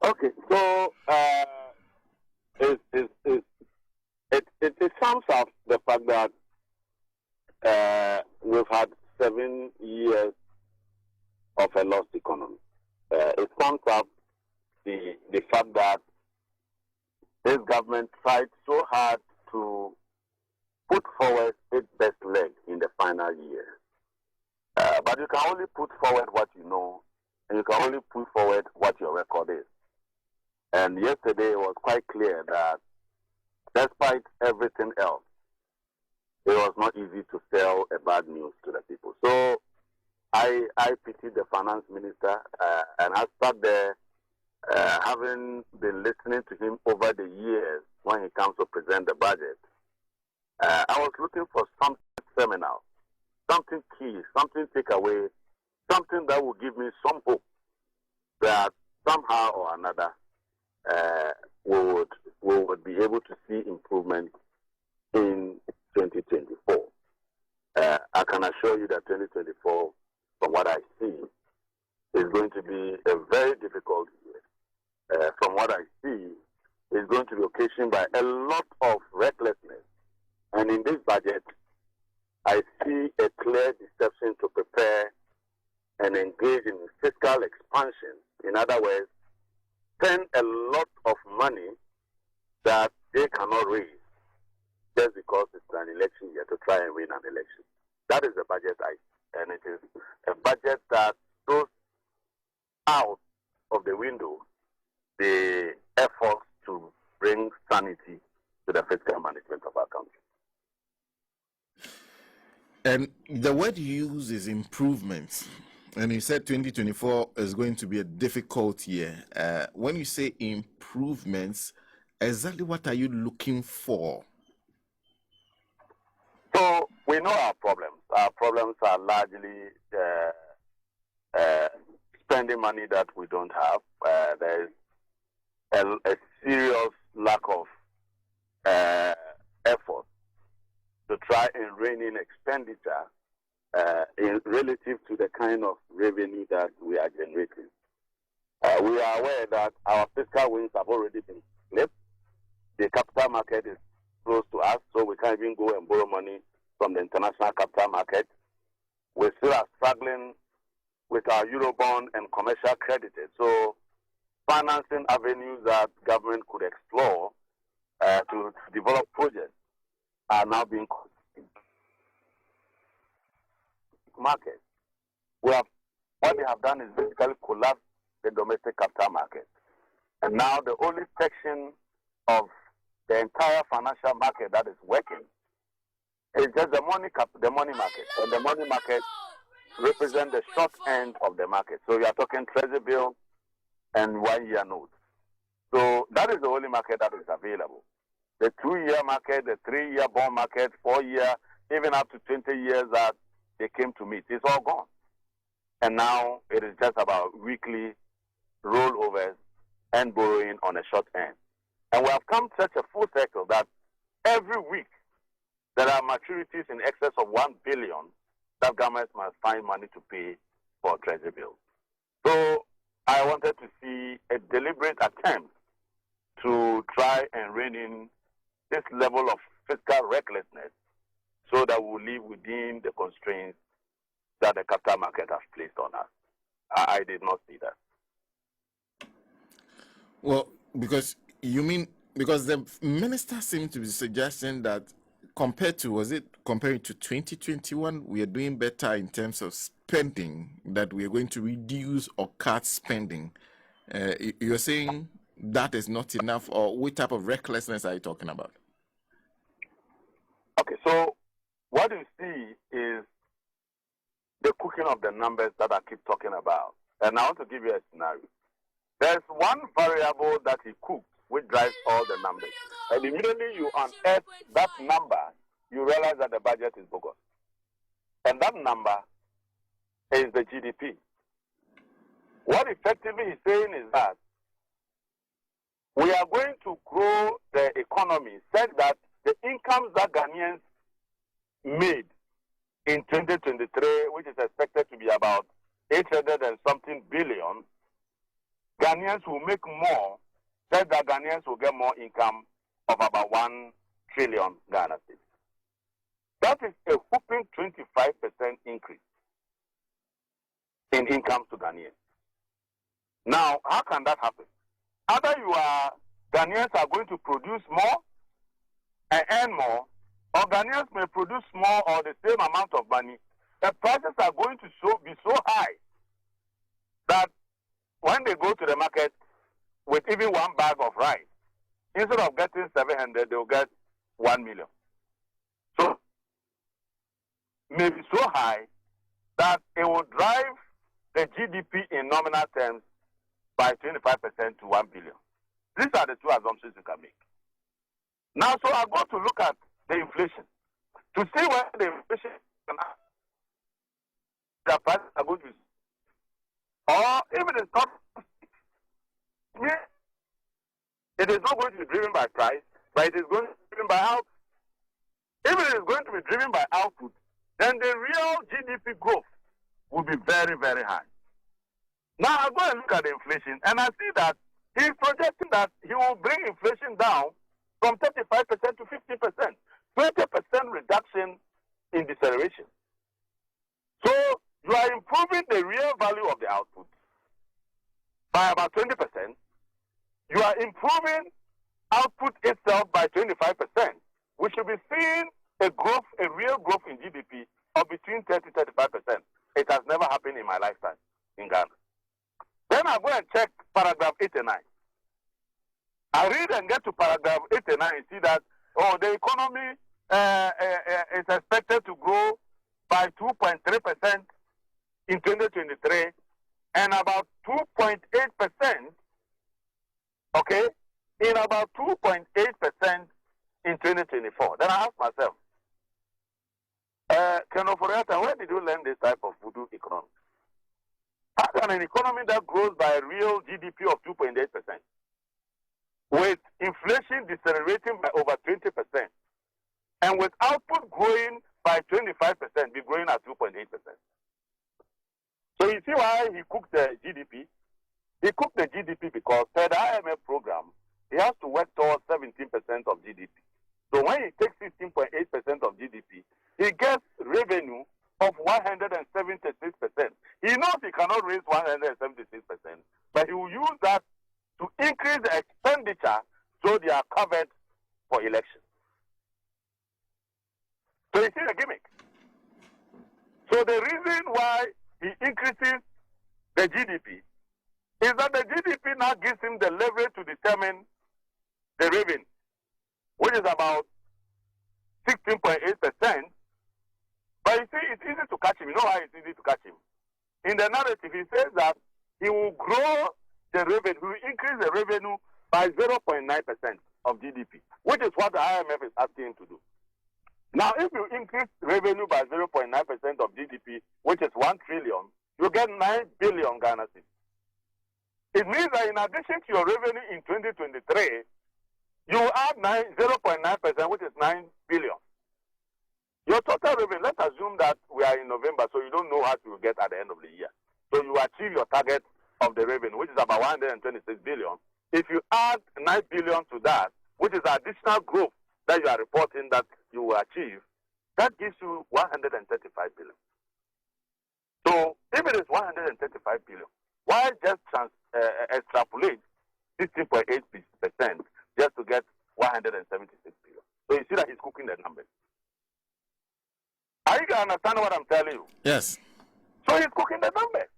Okay, so it sums up the fact that we've had 7 years of a lost economy. It sums up the fact that this government tried so hard to put forward its best leg in the final year. But you can only put forward what you know, and you can only put forward what your record is. And yesterday it was quite clear that despite everything else, it was not easy to sell a bad news to the people. So I pitied the finance minister, and I sat there having been listening to him over the years when he comes to present the budget. I was looking for something seminal, something key, something takeaway, something that would give me some hope that somehow or another we would be able to see improvement in 2024. I can assure you that 2024, from what I see, is going to be a very difficult year. From what I see, is going to be occasioned by a lot of recklessness. And in this budget, I see a clear deception to prepare and engage in fiscal expansion. In other words, spend a lot of money that they cannot raise just because it's an election year to try and win an election. That is the budget and it is a budget that throws out of the window the efforts to bring sanity to the fiscal management of our country. And the word you use is improvements. And you said 2024 is going to be a difficult year. When you say improvements, exactly what are you looking for? So we know our problems. Our problems are largely spending money that we don't have. There is a serious lack of effort to try and rein in expenditure in relative to the kind of revenue that we are generating. We are aware that our fiscal wings have already been clipped. The capital market is close to us, so we can't even go and borrow money from the international capital market. We still are struggling with our Eurobond and commercial creditors. So financing avenues that government could explore to develop projects are now being market. What they have done is basically collapse the domestic capital market. And now the only section of the entire financial market that is working is just the money market. And the money market represents the short end of the market. So you are talking treasury bill and 1 year notes. So that is the only market that is available. The 2-year market, the 3-year bond market, 4-year, even up to 20 years that they came to meet, it's all gone. And now it is just about weekly rollovers and borrowing on a short end. And we have come such a full circle that every week there are maturities in excess of 1 billion that governments must find money to pay for treasury bills. So I wanted to see a deliberate attempt to try and rein in this level of fiscal recklessness so that we live within the constraints that the capital market has placed on us. I did not see that. Well, because the minister seemed to be suggesting that comparing to 2021, we are doing better in terms of spending, that we are going to reduce or cut spending. You're saying that is not enough, or what type of recklessness are you talking about? Okay, so what you see is the cooking of the numbers that I keep talking about. And I want to give you a scenario. There's one variable that he cooks which drives all the numbers. And immediately you unearth that number, you realize that the budget is bogus. And that number is the GDP. What effectively he's saying is that we are going to grow the economy such that the incomes that Ghanaians made in 2023, which is expected to be about 800 and something billion, Ghanaians will make more, said that Ghanaians will get more income of about 1 trillion Ghana cedis. That is a whopping 25% increase in income to Ghanaians. Now, how can that happen? Either Ghanaians are going to produce more and earn more, or Ghanaians may produce more or the same amount of money. The prices are going to be so high that when they go to the market with even one bag of rice, instead of getting 700, they'll get 1 million. So, maybe so high that it will drive the GDP in nominal terms by 25% to 1 billion. These are the two assumptions you can make. Now, so I go to look at the inflation to see where the inflation the prices are going to, or if it is not, it is not going to be driven by price, but it is going to be driven by output. If it is going to be driven by output, then the real GDP growth will be very, very high. Now I go and look at the inflation, and I see that he's projecting that he will bring inflation down from 35% to 50%, 20% reduction in deceleration. So you are improving the real value of the output by about 20%. You are improving output itself by 25%. We should be seeing a real growth in GDP of between 30 to 35%. It has never happened in my lifetime in Ghana. Then I go and check paragraph 89. I read and get to paragraph 89 and see that, the economy is expected to grow by 2.3% in 2023 and about 2.8%, in about 2.8% in 2024. Then I ask myself, Colonel Foriata, where did you learn this type of voodoo economics? How can an economy that grows by a real GDP of 2.8%, with inflation decelerating by over 20%, and with output growing by 25%, be growing at 2.8%? So you see why he cooked the GDP? He cooked the GDP because per the IMF program, he has to work towards 17% of GDP. So when he takes 15.8% of GDP, he gets revenue of 176%. He knows he cannot raise 176%, but he will use that to increase the expenditure so they are covered for election. So you see the gimmick. So the reason why he increases the GDP is that the GDP now gives him the leverage to determine the revenue, which is about 16.8%. But you see, it's easy to catch him. You know why it's easy to catch him? In the narrative, he says that he will grow the revenue, he will increase the revenue by 0.9% of GDP, which is what the IMF is asking him to do. Now, if you increase revenue by 0.9% of GDP, which is 1 trillion, you get 9 billion Ghana cedis. It means that in addition to your revenue in 2023, you add 0.9%, which is 9 billion. Your total revenue, let's assume that we are in November, so you don't know what you will get at the end of the year. So you achieve your target of the revenue, which is about 126 billion. If you add 9 billion to that, which is additional growth that you are reporting that you will achieve, that gives you 135 billion. So if it is 135 billion, why just extrapolate 16.8% just to get 176 billion? So you see that he's cooking the numbers. Are you going to understand what I'm telling you? Yes. So he's cooking the numbers.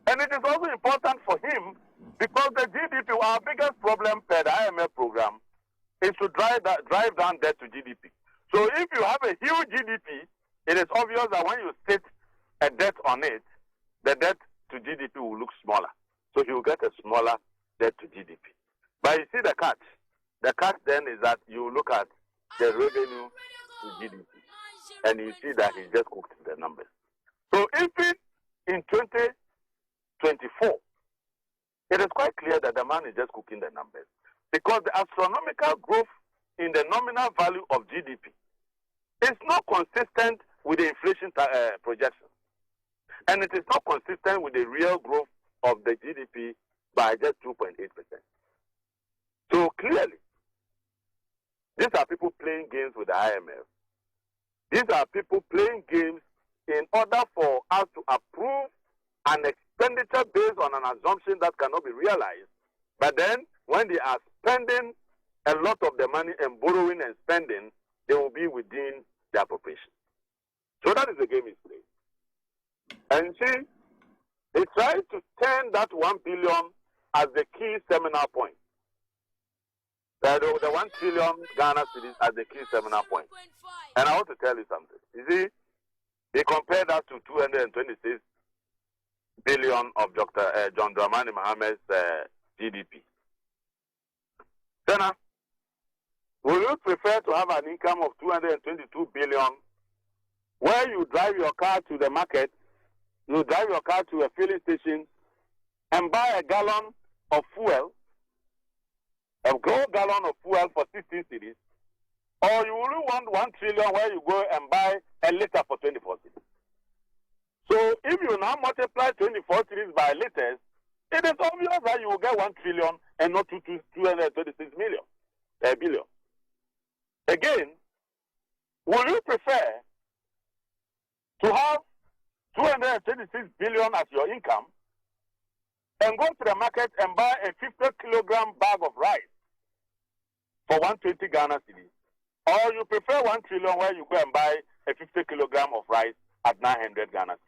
And it is also important for him because the GDP, our biggest problem per the IMF program, is to drive down debt to GDP. So if you have a huge GDP, it is obvious that when you state a debt on it, the debt to GDP will look smaller. So you will get a smaller debt to GDP. But you see the catch. The catch then is that you look at the revenue to GDP. And you see that he just cooked the numbers. So even in 2024, it is quite clear that the man is just cooking the numbers. Because the astronomical growth in the nominal value of GDP is not consistent with the inflation projection. And it is not consistent with the real growth of the GDP by just 2.8%. So clearly, these are people playing games with the IMF. These are people playing games in order for us to approve an expenditure based on an assumption that cannot be realized. But then, when they are spending a lot of the money and borrowing and spending, they will be within the appropriation. So that is the game he's playing. And see, he tries to turn that 1 billion as the key seminal point. The 1 trillion Ghana cedis as the key seminal point. And I want to tell you something. You see, he compared that to 226 billion of Dr. John Dramani Mohammed's GDP. Senna, will you prefer to have an income of 222 billion where you drive your car to the market, you drive your car to a filling station and buy a gallon of fuel, a whole gallon of fuel for 16 cedis, or you really want 1 trillion where you go and buy a liter for 24 cedis? So if you now multiply 24 cedis by liters, it is obvious that you will get 1 trillion and not 226 billion. Again, will you prefer to have 226 billion as your income and go to the market and buy a 50-kilogram bag of rice for 120 Ghana cedis? Or you prefer 1 trillion where you go and buy a 50-kilogram of rice at 900 Ghana cedis?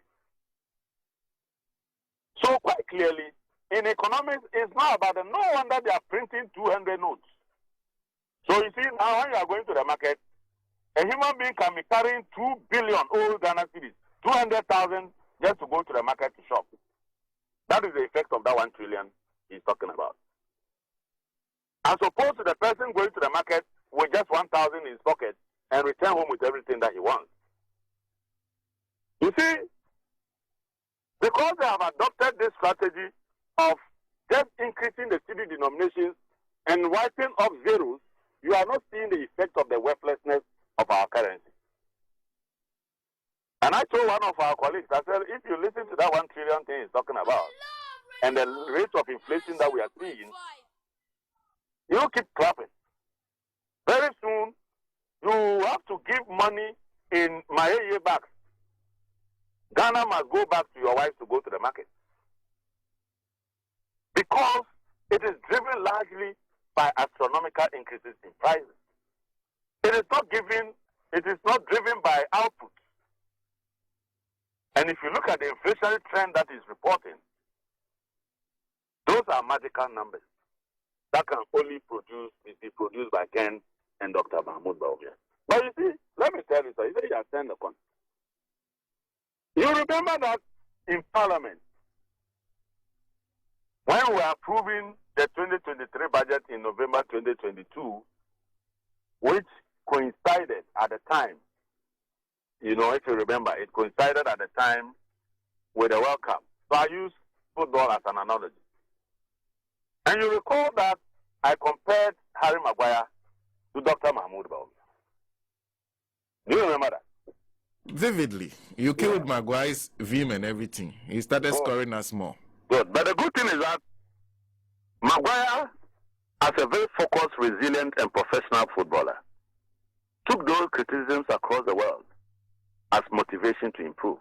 So quite clearly, in economics, it's not about it. No wonder they are printing 200 notes. So you see, now when you are going to the market, a human being can be carrying 2 billion old Ghana cedis, 200,000 just to go to the market to shop. That is the effect of that 1 trillion he's talking about. As opposed to the person going to the market with just 1,000 in his pocket and return home with everything that he wants. You see, because they have adopted this strategy of just increasing the cedi denominations and wiping off zeros, you are not seeing the effect of the worthlessness of our currency. And I told one of our colleagues, I said, if you listen to that 1 trillion thing he's talking about, and the rate of inflation that we are seeing, you keep clapping. Very soon, you have to give money in Maye bags. Ghana must go back to your wives to go to the market. Because it is driven largely by astronomical increases in prices. It is not driven by output. And if you look at the inflationary trend that is reporting, those are magical numbers that can only be produced by Ken and Dr. Mahmoud Bawumia. But you see, let me tell you, sir, you say you are saying the con. You remember that in Parliament, when we were approving the 2023 budget in November 2022, which coincided at the time, you know, if you remember, it coincided at the time with the World Cup. So I use football as an analogy. And you recall that I compared Harry Maguire to Dr. Mahmoud Bawumia. Do you remember that? Vividly. You killed Maguire's vim and everything. He started scoring us more. Good. But the good thing is that Maguire, as a very focused, resilient, and professional footballer, took those criticisms across the world as motivation to improve.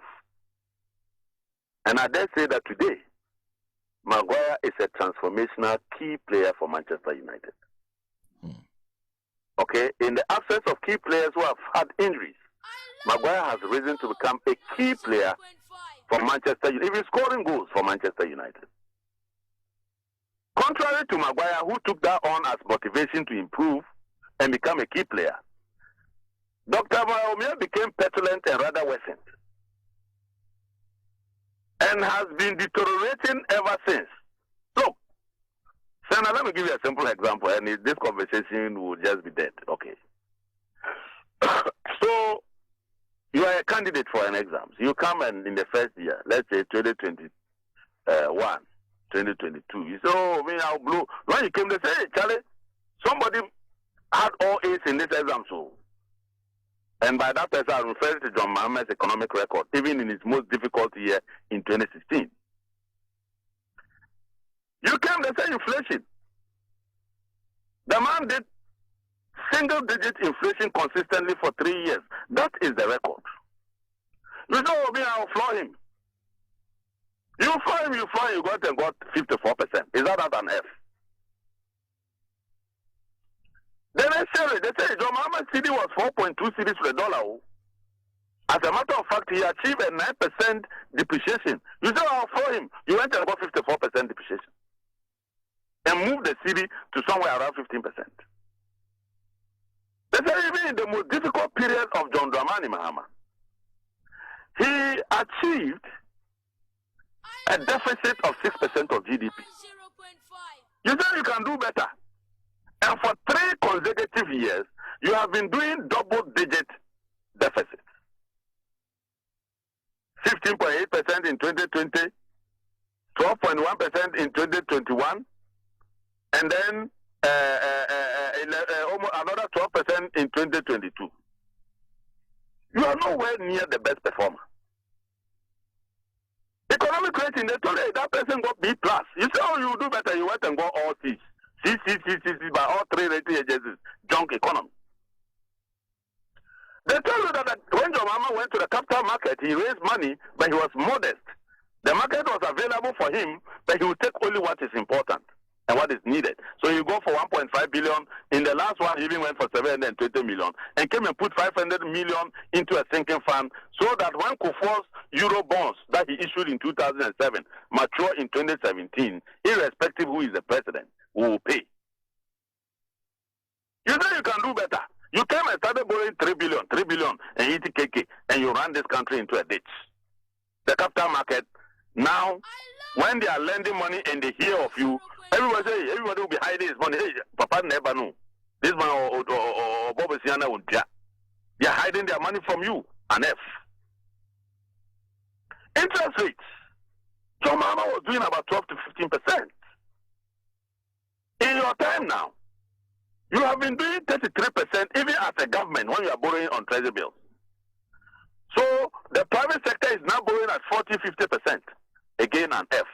And I dare say that today, Maguire is a transformational key player for Manchester United. Okay? In the absence of key players who have had injuries, Maguire has risen to become a key player for Manchester United, even scoring goals for Manchester United. Contrary to Maguire, who took that on as motivation to improve and become a key player, Dr. Bawumia became petulant and rather worsened, and has been deteriorating ever since. Look, Senna, let me give you a simple example, and this conversation will just be dead. Okay. So, you are a candidate for an exam. You come and in the first year, let's say 2021, 2022, you say, oh, me, I'll blow. When you came, they say, hey, Charlie, somebody had all A's in this exam, so. And by that person, I refer to John Mahama's economic record, even in its most difficult year in 2016. You came, they say inflation. The man did single-digit inflation consistently for 3 years. That is the record. You say, oh, me, I'll floor him. You floor him, you got 54%. Is that an F? Then they say John Mahama CD was 4.2 cedis to the dollar. As a matter of fact, he achieved a 9% depreciation. You say, I'll floor him. You went and got 54% depreciation. And moved the city to somewhere around 15%. They say even in the most difficult period of John Dramani Mahama, he achieved a deficit of 6% of GDP. You say you can do better. And for 3 consecutive years, you have been doing double-digit deficit. 15.8% in 2020, 12.1% in 2021, and then almost another 12% in 2022. You are nowhere near the best performer. Economic rating, they told you that person got B+. You say, oh, you do better, you went and got all C's. C by all 3 rating agencies, junk economy. They tell you that when John Mahama went to the capital market, he raised money, but he was modest. The market was available for him, but he would take only what is important and what is needed. So you go for 1.5 billion. In the last one, he even went for 720 million and came and put 500 million into a sinking fund so that when Kufuor's Euro bonds that he issued in 2007 mature in 2017, irrespective who is the president, we will pay. You know you can do better. You came and started borrowing 3 billion, and ETKK, and you ran this country into a ditch. The capital market, now, when they are lending money and they hear of you, everybody will be hiding his money. Hey, Papa never knew. This man or Bob Siana would. They are hiding their money from you. An F. Interest rates. John Mahama was doing about 12 to 15%. In your time now, you have been doing 33%, even as a government, when you are borrowing on treasury bills. So the private sector is now borrowing at 40, 50%. Again, an F.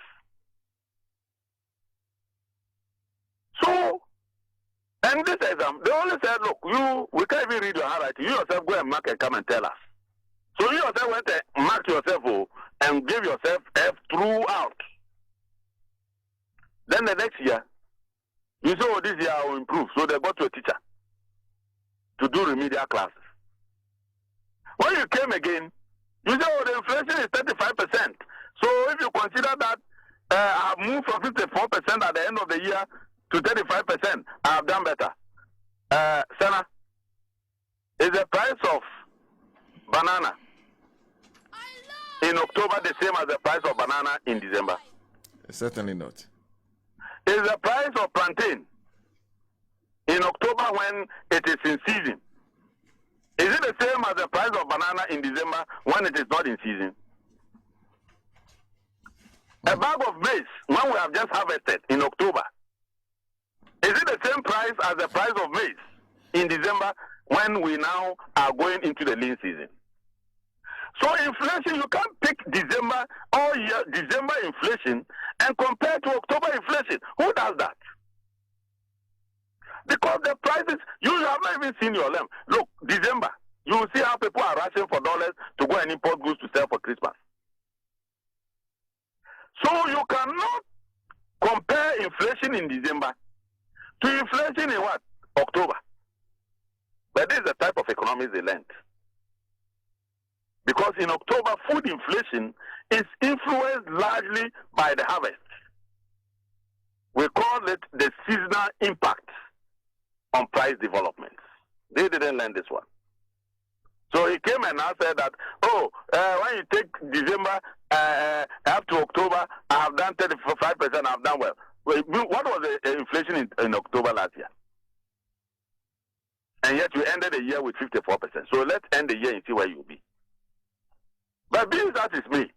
So, and this exam, they only said, look, we can't even read your handwriting. You yourself go and mark and come and tell us. So you yourself went and mark yourself and give yourself F throughout. Then the next year, you say, oh, this year I will improve. So they go to a teacher to do remedial classes. When you came again, you say, oh, the inflation is 35%. So if you consider that I have moved from 54% at the end of the year to 35%, I have done better. Sana, is the price of banana in October the same as the price of banana in December? Certainly not. Is the price of plantain in October when it is in season? Is it the same as the price of banana in December when it is not in season? A bag of maize, when we have just harvested in October, is it the same price as the price of maize in December when we now are going into the lean season? So inflation, you can't pick December all year, December inflation, and compare to October inflation. Who does that? Because the prices, you have not even seen your lamb. Look, December, you will see how people are rushing for dollars to go and import goods to sell for Christmas. So you cannot compare inflation in December to inflation in what? October. But this is the type of economics they learned. Because in October, food inflation is influenced largely by the harvest. We call it the seasonal impact on price developments. They didn't learn this one. So he came and now said that, when you take December up to October, I have done 35%, I have done well. What was the inflation in October last year? And yet you ended the year with 54%. So let's end the year and see where you'll be. But being that is me,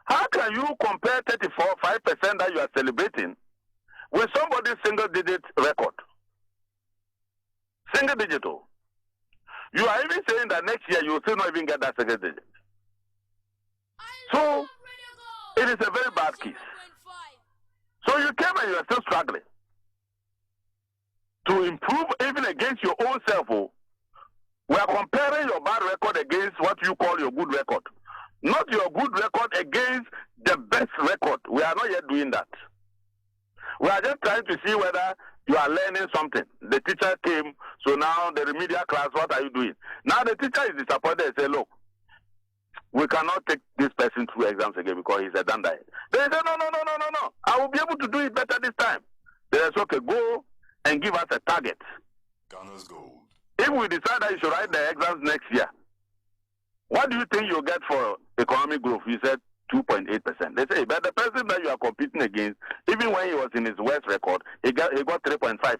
how can you compare 5% that you are celebrating with somebody's single-digit record? Single-digit. You are even saying that next year you will still not even get that single digit. So, it is a very bad case. So you came and you are still struggling to improve even against your own self. Oh. We are comparing your bad record against what you call your good record. Not your good record against the best record. We are not yet doing that. We are just trying to see whether you are learning something. The teacher came, so now the remedial class, what are you doing? Now the teacher is disappointed and say, look, we cannot take this person through exams again because he's a dandai. They say, no. I will be able to do it better this time. They say, okay, go and give us a target. Ghana's gold. If we decide that you should write the exams next year, what do you think you'll get for economic growth? You said 2.8%. They say, but the person that you are competing against, even when he was in his worst record, he got 3.5.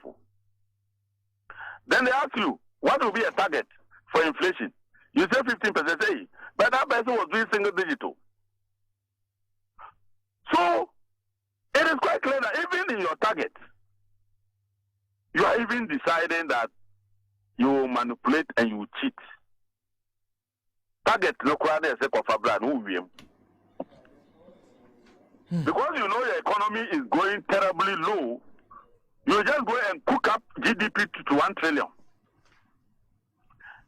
Then they ask you, what will be a target for inflation? You say 15%. Say, but that person was doing single digital. So it is quite clear that even in your target, you are even deciding that you will manipulate and you will cheat. Target no crowd is a cofabra no wiem. Because you know your economy is going terribly low, you just go and cook up GDP to 1 trillion.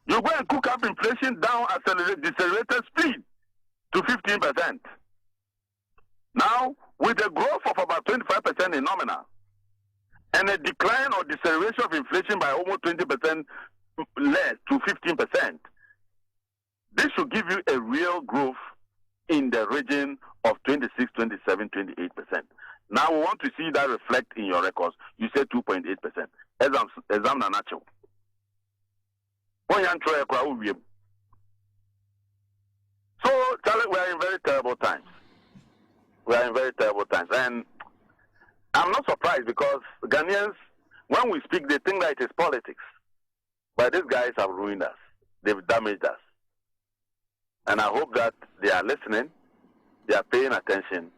You go and cook up inflation down at decelerated speed to 15%. Now, with a growth of about 25% in nominal, and a decline or deceleration of inflation by almost 20% less to 15%, this should give you a real growth in the region of 26, 27, 28%. Now we want to see that reflect in your records. You said 2.8%. Exam na natural. So, Charlie, we are in very terrible times. And I'm not surprised because Ghanaians, when we speak, they think that it is politics. But these guys have ruined us. They've damaged us. And I hope that they are listening, they are paying attention,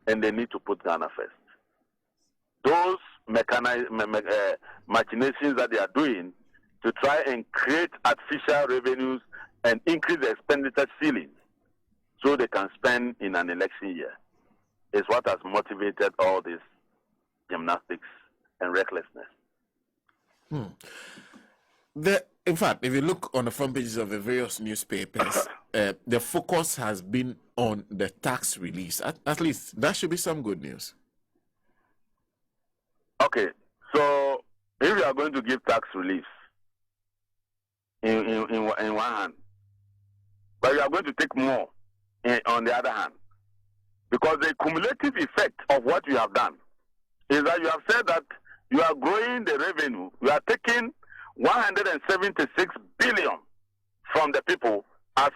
and they need to put Ghana first. Those machinations that they are doing to try and create artificial revenues and increase the expenditure ceiling so they can spend in an election year is what has motivated all this gymnastics and recklessness. In fact, if you look on the front pages of the various newspapers, the focus has been on the tax release. At least that should be some good news. Okay, so if you are going to give tax relief in one hand, but you are going to take more on the other hand, because the cumulative effect of what you have done is that you have said that you are growing the revenue, you are taking 176 billion from the people as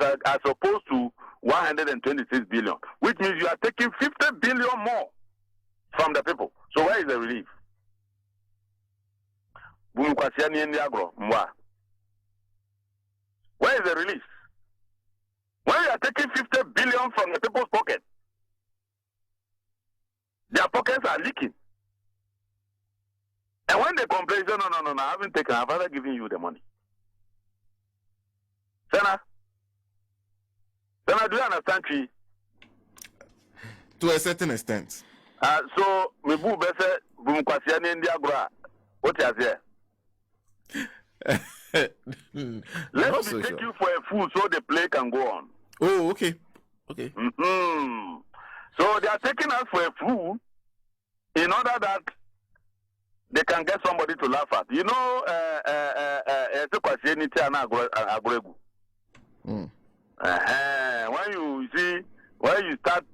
opposed to 126 billion, which means you are taking 50 billion more from the people. So where is the relief? Where is the relief? When you are taking 50 billion from the people's pocket, their pockets are leaking. And when they complain, say, no, I haven't taken, I've rather given you the money. Senna, do you understand, Chi? To a certain extent. So, me boo bese, bumukwasiani India gra. What is here? Let me so take sure. you for a fool so the play can go on. Oh, okay. Mm-hmm. So they are taking us for a fool in order that they can get somebody to laugh at. You know, when you start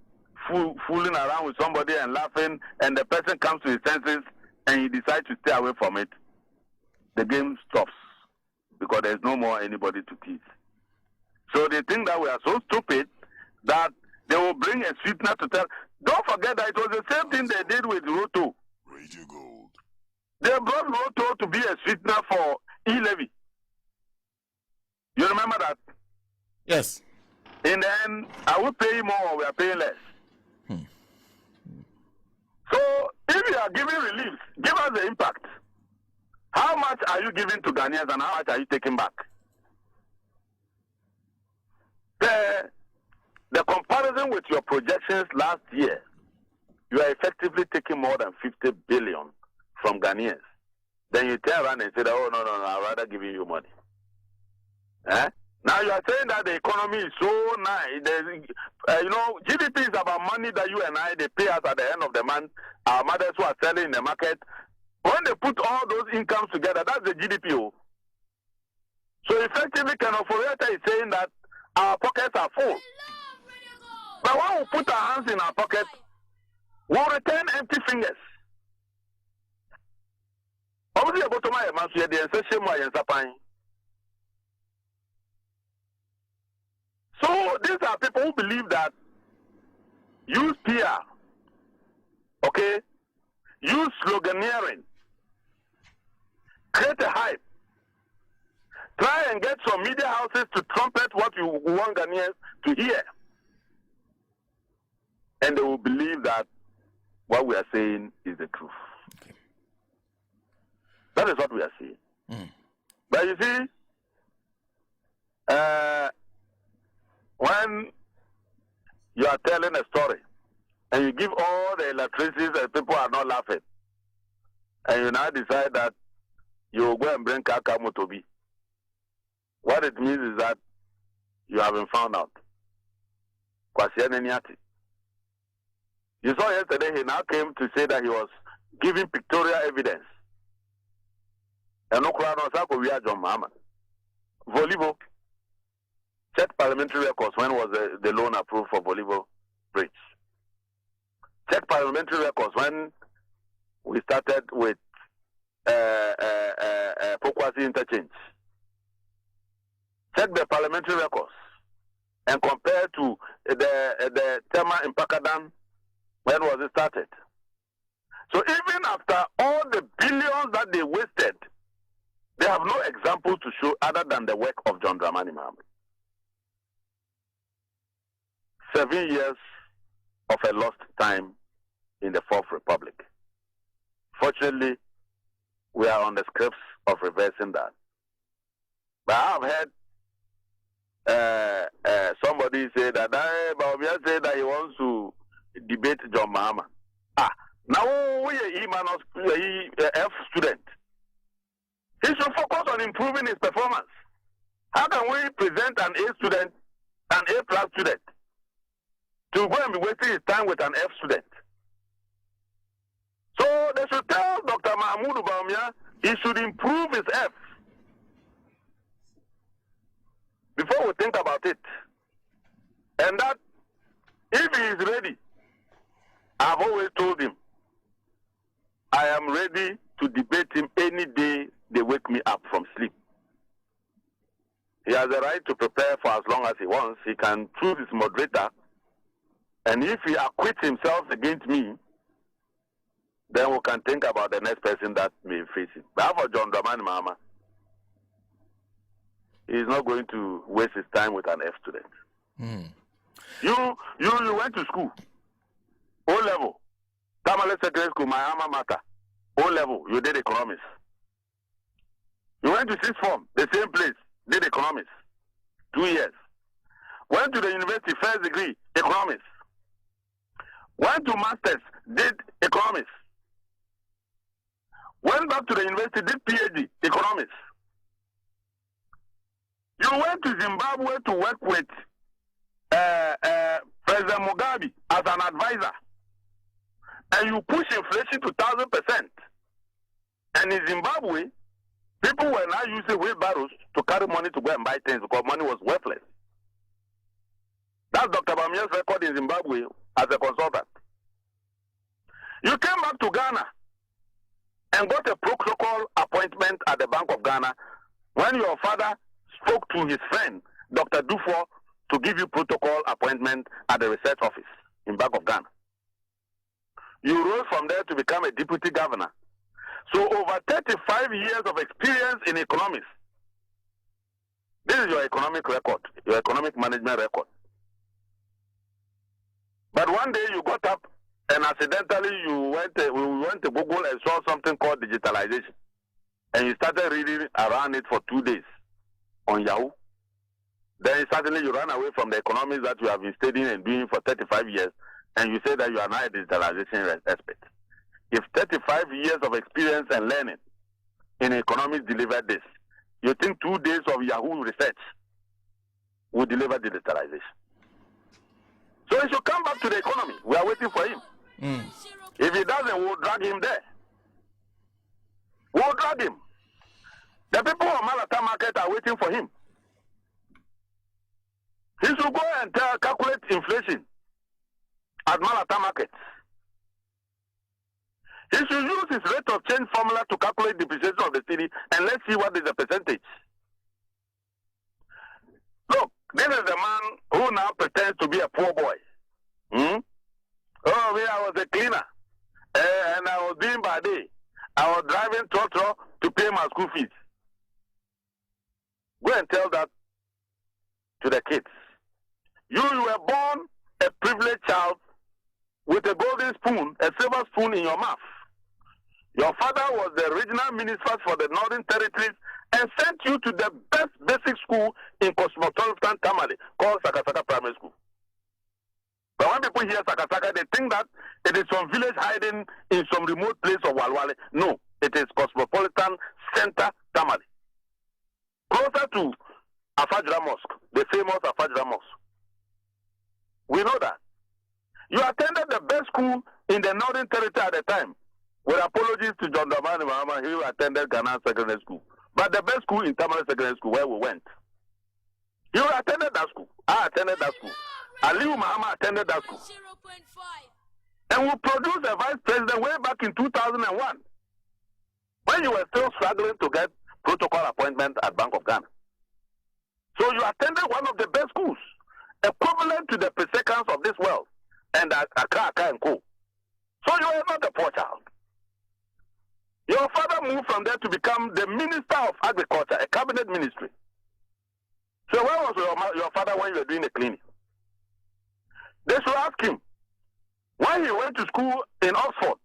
fooling around with somebody and laughing, and the person comes to his senses and he decides to stay away from it, the game stops because there's no more anybody to tease. So they think that we are so stupid that they will bring a sweetener to tell. Don't forget that it was the same thing they did with Roto. Radio Gold. They brought Roto to be a sweetener for e-levy. You remember that? Yes. In the end, are we paying more or we are paying less? So if you are giving relief, give us the impact. How much are you giving to Ghanaians and how much are you taking back? The comparison with your projections last year you are effectively taking more than 50 billion from Ghanaians. Then you turn around and say, oh, no, I'd rather give you money. Eh? Now you are saying that the economy is so nice. GDP is about money that you and I, they pay us at the end of the month. Our mothers who are selling in the market. When they put all those incomes together, that's the GDP. So effectively, Kenoforieta is saying that our pockets are full. But when we put our hands in our pockets, we'll return empty fingers. Obviously, about my answer, the so these are people who believe that use PR, okay, use sloganeering, create a hype, try and get some media houses to trumpet what you want Ghanaians to hear. And they will believe that what we are saying is the truth. Okay. That is what we are saying. Mm. But you see, when you are telling a story and you give all the electricities and people are not laughing, and you now decide that you will go and bring Kaka Motobi, what it means is that you have been found out. You saw yesterday he now came to say that he was giving pictorial evidence. And no crowd was John Mahama. Volleyball. Check parliamentary records. When was the loan approved for volleyball bridge? Check parliamentary records when we started with Pokwasi interchange. Check the parliamentary records and compare to the Tema in Pakadan. When was it started? So even after all the billions that they wasted, they have no example to show other than the work of John Dramani Mahama. 7 years of a lost time in the Fourth Republic. Fortunately, we are on the scripts of reversing that. But I have heard somebody say that Baumia said that he wants to debate John Mahama. Now we are F student. He should focus on improving his performance. How can we present an A student, an A plus student, to go and be wasting his time with an F student? So they should tell Dr. Mahmoud Baumia he should improve his F before we think about it. And that if he is ready, I've always told him, I am ready to debate him any day they wake me up from sleep. He has a right to prepare for as long as he wants. He can choose his moderator. And if he acquits himself against me, then we can think about the next person that may face it. But for John Dramani Mahama, he is not going to waste his time with an F student. Mm. You went to school, O level, Tamale Secondary School, my alma mater, O level, you did economics. You went to sixth form, the same place, did economics, 2 years. Went to the university, first degree, economics. Went to masters, did economics. Went back to the university, did PhD, economics. You went to Zimbabwe to work with President Mugabe as an advisor. And you push inflation to 1,000%. And in Zimbabwe, people were now using wheelbarrows to carry money to go and buy things because money was worthless. That's Dr. Bamia's record in Zimbabwe as a consultant. You came back to Ghana and got a protocol appointment at the Bank of Ghana when your father spoke to his friend, Dr. Dufour, to give you protocol appointment at the research office in Bank of Ghana. You rose from there to become a deputy governor. So over 35 years of experience in economics. This is your economic record, your economic management record. But one day you got up and accidentally you went to Google and saw something called digitalization. And you started reading around it for 2 days on Yahoo. Then suddenly you ran away from the economics that you have been studying and doing for 35 years and you say that you are not a digitalization expert. If 35 years of experience and learning in economics delivered this, you think 2 days of Yahoo research will deliver digitalization? So he should come back to the economy. We are waiting for him. If he doesn't, we'll drag him there. We'll drag him. The people of Malata market are waiting for him. He should go and calculate inflation at Malata market. He should use his rate of change formula to calculate depreciation of the city, and let's see what is the percentage. Look, this is the man who now pretends to be a poor boy. Oh, me, I was a cleaner, and I was doing by day. I was driving trotro to pay my school fees. Go and tell that to the kids. You were born a privileged child with a golden spoon, a silver spoon in your mouth. Your father was the regional minister for the Northern Territories and sent you to the best basic school in Cosmopolitan Tamale called Sakasaka Primary School. But when people hear Sakasaka, they think that it is some village hiding in some remote place of Walwale. No, it is Cosmopolitan Center Tamale. Closer to Afajra Mosque, the famous Afajra Mosque. We know that. You attended the best school in the Northern Territory at the time. With apologies to John Dramani Mahama, he attended Ghana Secondary School. But the best school in Tamale Secondary School, where we went. You attended that school. I attended that school. Aliu Mahama attended that school. And we produced a vice president way back in 2001. When you were still struggling to get protocol appointment at Bank of Ghana. So you attended one of the best schools, equivalent to the Presecans of this world, and Accra and Co. So you are not a poor child. Your father moved from there to become the Minister of Agriculture, a cabinet ministry. So where was your father when you were doing the cleaning? They should ask him. When he went to school in Oxford,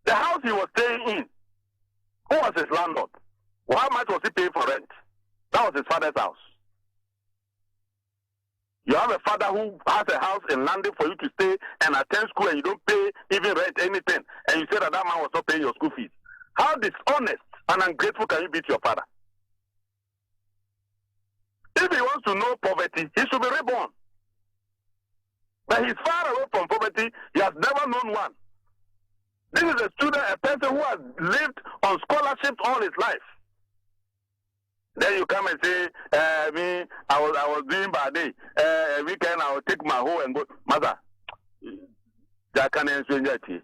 the house he was staying in, who was his landlord? Well, how much was he paying for rent? That was his father's house. You have a father who has a house in London for you to stay and attend school, and you don't pay even rent, anything, and you say that that man was not paying your school fees. How dishonest and ungrateful can you be to your father? If he wants to know poverty, he should be reborn. But he's far away from poverty. He has never known one. This is a student, a person who has lived on scholarships all his life. Then you come and say, me, I was doing bad day. Weekend I will take my hoe and go. Mother, that can answer you.